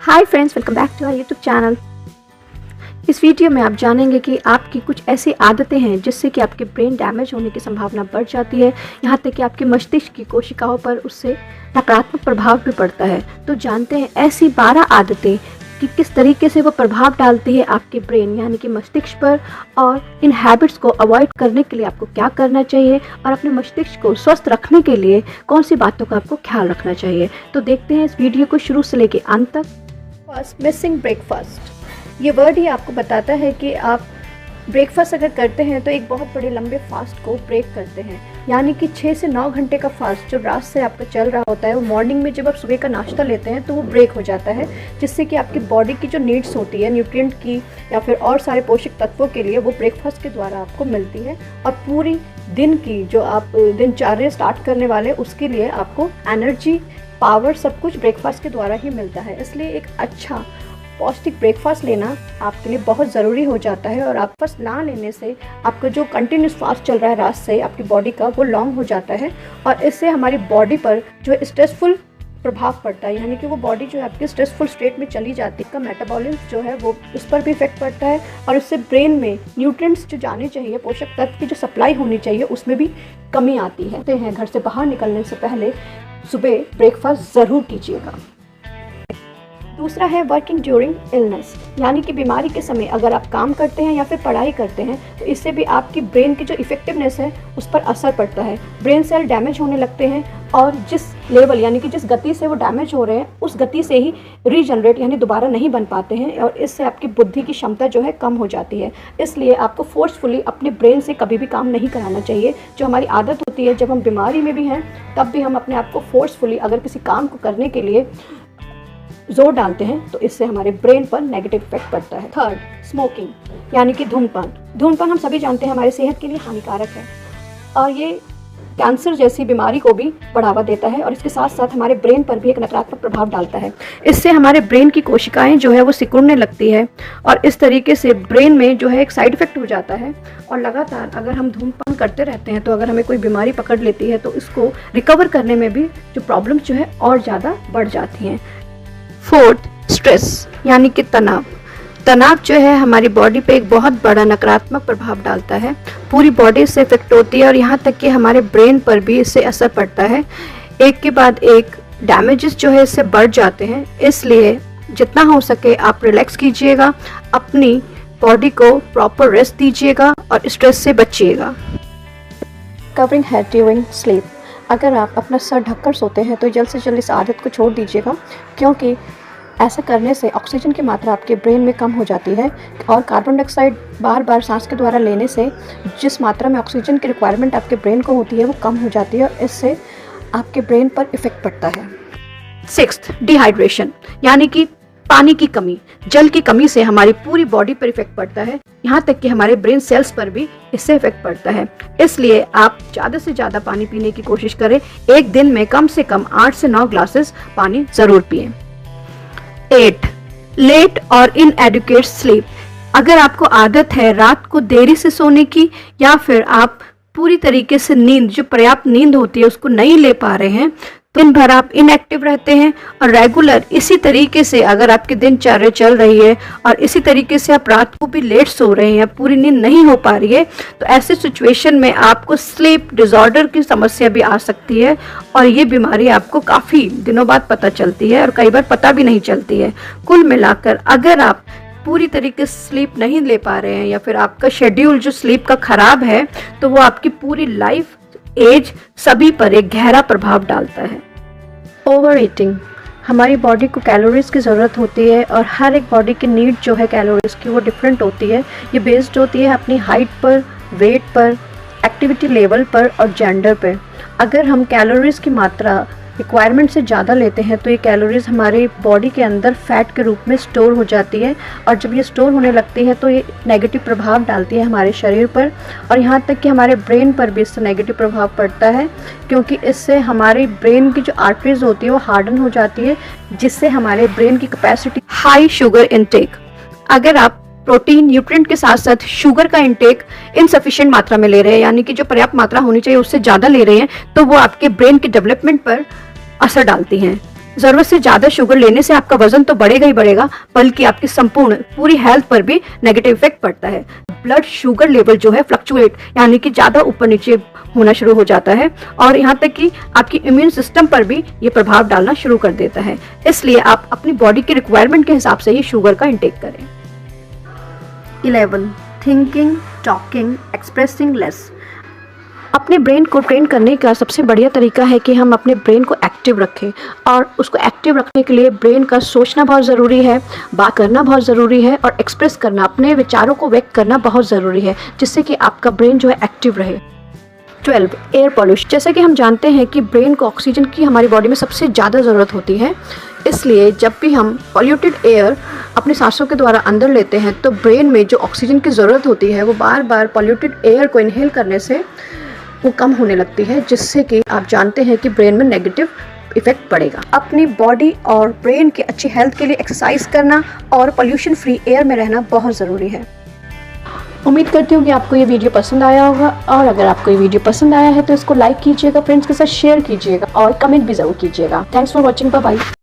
Hi friends, welcome back to our YouTube channel. इस video में आप जानेंगे कि आपकी कुछ ऐसी आदतें हैं जिससे कि आपके ब्रेन डैमेज होने की संभावना बढ़ जाती है, यहाँ तक कि आपके मस्तिष्क की कोशिकाओं पर उससे नकारात्मक प्रभाव भी पड़ता है। तो जानते हैं ऐसी 12 आदतें कि किस तरीके से वो प्रभाव डालती है आपके ब्रेन यानी कि मस्तिष्क पर, और इन हैबिट्स को अवॉइड करने के लिए आपको क्या करना चाहिए और अपने मस्तिष्क को स्वस्थ रखने के लिए कौन सी बातों का आपको ख्याल रखना चाहिए। तो देखते हैं इस वीडियो को शुरू से लेकर अंत तक। First, missing breakfast. ये वर्ड ही आपको बताता है कि आप ब्रेकफास्ट अगर करते हैं तो एक बहुत बड़े लंबे फास्ट को ब्रेक करते हैं, यानी कि 6 से 9 घंटे का फास्ट जो रात से आपका चल रहा होता है वो मॉर्निंग में जब आप सुबह का नाश्ता लेते हैं तो वो ब्रेक हो जाता है, जिससे कि आपकी बॉडी की जो नीड्स होती है न्यूट्रिएंट की या फिर और सारे पोषक तत्वों के लिए वो ब्रेकफास्ट के द्वारा आपको मिलती है, और पूरी दिन की जो आप दिनचर्या स्टार्ट करने वाले उसके लिए आपको एनर्जी, पावर सब कुछ ब्रेकफास्ट के द्वारा ही मिलता है। इसलिए एक अच्छा पौष्टिक ब्रेकफास्ट लेना आपके लिए बहुत ज़रूरी हो जाता है, और आप फर्स्ट ना लेने से आपका जो कंटिन्यूस फास्ट चल रहा है रात से आपकी बॉडी का वो लॉन्ग हो जाता है, और इससे हमारी बॉडी पर जो स्ट्रेसफुल प्रभाव पड़ता है, यानी कि वो बॉडी जो है आपकी स्ट्रेसफुल स्टेट में चली जाती है, का मेटाबॉलिज्म जो है वो उस पर भी इफेक्ट पड़ता है, और इससे ब्रेन में न्यूट्रिएंट्स जो जाने चाहिए, पोषक तत्व की जो सप्लाई होनी चाहिए उसमें भी कमी आती है। घर से बाहर निकलने से पहले सुबह ब्रेकफास्ट ज़रूर कीजिएगा। दूसरा है वर्किंग ड्यूरिंग इलनेस, यानी कि बीमारी के समय अगर आप काम करते हैं या फिर पढ़ाई करते हैं तो इससे भी आपकी ब्रेन की जो इफेक्टिवनेस है उस पर असर पड़ता है। ब्रेन सेल डैमेज होने लगते हैं, और जिस लेवल यानी कि जिस गति से वो डैमेज हो रहे हैं उस गति से ही रीजनरेट यानी दोबारा नहीं बन पाते हैं, और इससे आपकी बुद्धि की क्षमता जो है कम हो जाती है। इसलिए आपको फोर्सफुली अपने ब्रेन से कभी भी काम नहीं कराना चाहिए। जो हमारी आदत होती है जब हम बीमारी में भी हैं तब भी हम अपने आप को फोर्सफुली अगर किसी काम को करने के लिए जोर डालते हैं तो इससे हमारे ब्रेन पर नेगेटिव इफेक्ट पड़ता है। थर्ड, स्मोकिंग, यानी कि धूम्रपान। धूम्रपान हम सभी जानते हैं हमारे सेहत के लिए हानिकारक है, और ये कैंसर जैसी बीमारी को भी बढ़ावा देता है, और इसके साथ साथ हमारे ब्रेन पर भी एक नकारात्मक प्रभाव डालता है। इससे हमारे ब्रेन की कोशिकाएं जो है वो सिकुड़ने लगती है, और इस तरीके से ब्रेन में जो है एक साइड इफेक्ट हो जाता है। और लगातार अगर हम धूम्रपान करते रहते हैं तो अगर हमें कोई बीमारी पकड़ लेती है तो इसको रिकवर करने में भी जो प्रॉब्लम्स जो है और ज़्यादा बढ़ जाती हैं। फोर्थ, स्ट्रेस, यानी कि तनाव। तनाव जो है हमारी बॉडी पे एक बहुत बड़ा नकारात्मक प्रभाव डालता है, पूरी बॉडी से इफेक्ट होती है, और यहाँ तक कि हमारे ब्रेन पर भी इससे असर पड़ता है। एक के बाद एक डैमेजेस जो है इससे बढ़ जाते हैं। इसलिए जितना हो सके आप रिलैक्स कीजिएगा, अपनी बॉडी को प्रॉपर रेस्ट दीजिएगा और स्ट्रेस से बचिएगा। कवरिंग हेड ड्यूरिंग स्लीप, अगर आप अपना सर ढककर सोते हैं तो जल्द से जल्द इस आदत को छोड़ दीजिएगा, क्योंकि ऐसा करने से ऑक्सीजन की मात्रा आपके ब्रेन में कम हो जाती है, और कार्बन डाइऑक्साइड बार बार सांस के द्वारा लेने से जिस मात्रा में ऑक्सीजन की रिक्वायरमेंट आपके ब्रेन को होती है वो कम हो जाती है, और इससे आपके ब्रेन पर इफेक्ट पड़ता है। सिक्स्थ, डिहाइड्रेशन, यानी कि पानी की कमी। जल की कमी से हमारी पूरी बॉडी पर इफेक्ट पड़ता है, यहाँ तक कि हमारे ब्रेन सेल्स पर भी इससे इफेक्ट पड़ता है। इसलिए आप ज़्यादा से ज़्यादा पानी पीने की कोशिश करें। एक दिन में कम से कम 8 से 9 ग्लासेस पानी ज़रूर पिएं। 8, लेट और इनएडुकेट स्लीप। अगर आपको आदत है रात को देरी से सोने की, या फिर आप पूरी तरीके से नींद, जो पर्याप्त नींद होती है उसको नहीं ले पा रहे हैं, तो दिन भर आप इनएक्टिव रहते हैं, और रेगुलर इसी तरीके से अगर आपकी दिनचर्या चल रही है और इसी तरीके से आप रात को भी लेट सो रहे हैं, पूरी नींद नहीं हो पा रही है, तो ऐसे सिचुएशन में आपको स्लीप डिसऑर्डर की समस्या भी आ सकती है, और ये बीमारी आपको काफ़ी दिनों बाद पता चलती है, और कई बार पता भी नहीं चलती है। कुल मिलाकर अगर आप पूरी तरीके से स्लीप नहीं ले पा रहे हैं, या फिर आपका शेड्यूल जो स्लीप का खराब है, तो वो आपकी पूरी लाइफ, एज सभी पर एक गहरा प्रभाव डालता है। ओवर ईटिंग, हमारी बॉडी को कैलोरीज की ज़रूरत होती है, और हर एक बॉडी की नीड जो है कैलोरीज की वो डिफरेंट होती है। ये बेस्ड होती है अपनी हाइट पर, वेट पर, एक्टिविटी लेवल पर और जेंडर पर। अगर हम कैलोरीज की मात्रा रिक्वायरमेंट से ज़्यादा लेते हैं तो ये कैलोरीज हमारी बॉडी के अंदर फैट के रूप में स्टोर हो जाती है, और जब ये स्टोर होने लगती है तो ये नेगेटिव प्रभाव डालती है हमारे शरीर पर, और यहाँ तक कि हमारे ब्रेन पर भी इससे नेगेटिव प्रभाव पड़ता है, क्योंकि इससे हमारी ब्रेन की जो आर्टरीज होती है वो हार्डन हो जाती है, जिससे हमारे ब्रेन की कैपेसिटी। हाई शुगर इनटेक, अगर आप प्रोटीन, न्यूट्रिएंट के साथ साथ शुगर का इंटेक इनसफिशिएंट मात्रा में ले रहे हैं, यानी कि जो पर्याप्त मात्रा होनी चाहिए उससे ज़्यादा ले रहे हैं, तो वो आपके ब्रेन के डेवलपमेंट पर असर डालती हैं। ज़रूरत से ज़्यादा शुगर लेने से आपका वजन तो बढ़ेगा ही बढ़ेगा, बल्कि आपकी संपूर्ण पूरी हेल्थ पर भी नेगेटिव इफेक्ट पड़ता है। ब्लड शुगर लेवल जो है फ्लक्चुएट, यानी कि ज़्यादा ऊपर नीचे होना शुरू हो जाता है, और यहाँ तक कि आपकी इम्यून सिस्टम पर भी ये प्रभाव डालना शुरू कर देता है। इसलिए आप अपनी बॉडी की रिक्वायरमेंट के हिसाब से ही शुगर का इंटेक करें। 11. Thinking, talking, expressing less. अपने ब्रेन को ट्रेन करने का सबसे बढ़िया तरीका है कि हम अपने ब्रेन को एक्टिव रखें, और उसको एक्टिव रखने के लिए ब्रेन का सोचना बहुत ज़रूरी है, बात करना बहुत ज़रूरी है, और एक्सप्रेस करना, अपने विचारों को व्यक्त करना बहुत ज़रूरी है, जिससे कि आपका ब्रेन जो है एक्टिव रहे। 12. Air pollution. जैसे कि हम जानते हैं कि ब्रेन को ऑक्सीजन की हमारी बॉडी में सबसे ज़्यादा ज़रूरत होती है, इसलिए जब भी हम पॉल्यूटेड एयर अपने सांसों के द्वारा अंदर लेते हैं तो ब्रेन में जो ऑक्सीजन की ज़रूरत होती है वो बार बार पॉल्यूटेड एयर को इनहेल करने से वो कम होने लगती है, जिससे कि आप जानते हैं कि ब्रेन में नेगेटिव इफेक्ट पड़ेगा। अपनी बॉडी और ब्रेन की अच्छी हेल्थ के लिए एक्सरसाइज करना और पोल्यूशन फ्री एयर में रहना बहुत ज़रूरी है। उम्मीद करती हूँ कि आपको ये वीडियो पसंद आया होगा, और अगर आपको ये वीडियो पसंद आया है तो इसको लाइक कीजिएगा, फ्रेंड्स के साथ शेयर कीजिएगा और कमेंट भी ज़रूर कीजिएगा। Thanks for watching, bye bye.